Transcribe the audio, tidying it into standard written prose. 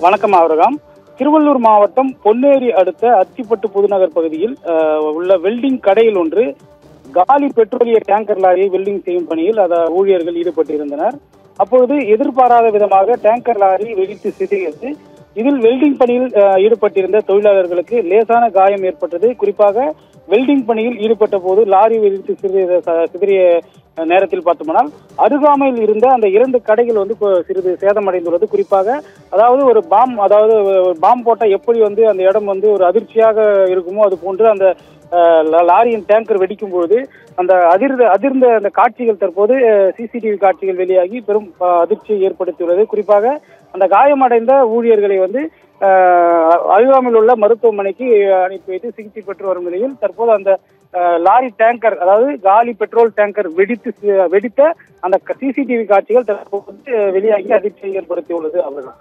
வணக்கம் அவரகம். திருவள்ளூர் மாவட்டம் பொன்னேரி அடுத்த அத்திப்பட்டு புதுநகர் பகுதியில் உள்ள வெல்டிங் கடையில் ஒன்று காலி பெட்ரோலிய டேங்கர் லாரியை வெல்டிங் செய்யும் பணியில் ஊழியர்கள் ஈடுபட்டிருந்தனர். அப்பொழுது எதிர்பாராத விதமாக டேங்கர் லாரி வெடித்து சிதறியது. இதில் வெல்டிங் பணியில் ஈடுபட்டிருந்த தொழிலாளர்களுக்கு லேசான காயம் ஏற்பட்டது. குறிப்பாக வெல்டிங் பணியில் ஈடுபட்ட போது லாரி வெடித்து சிதறிய நேரத்தில் பார்த்தோம்னால் அருகாமையில் இருந்த அந்த 2 கடைகள் சிறிது சேதமடைந்துள்ளது. குறிப்பாக ஒரு பாம் போட்டா எப்படி அந்த இடம் ஒரு அதிர்ச்சியாக இருக்குமோ அது போன்று அந்த லாரியின் டேங்கர் வெடிக்கும் பொழுது அந்த அதிர்ந்த அந்த காட்சிகள் தற்போது சிசிடிவி காட்சிகள் வெளியாகி பெரும் அதிர்ச்சியை ஏற்படுத்தியுள்ளது. குறிப்பாக அந்த காயமடைந்த ஊழியர்களை அருகாமையில் உள்ள மருத்துவமனைக்கு அனுப்பி வைத்து சிகிச்சை பெற்று வரும் நிலையில் தற்போது அந்த லாரி டேங்கர் காலி பெட்ரோல் டேங்கர் வெடித்த அந்த சிசிடிவி காட்சிகள் தற்போது வெளியாகி அதிர்ச்சியை ஏற்படுத்தியுள்ளது. அவர்கள்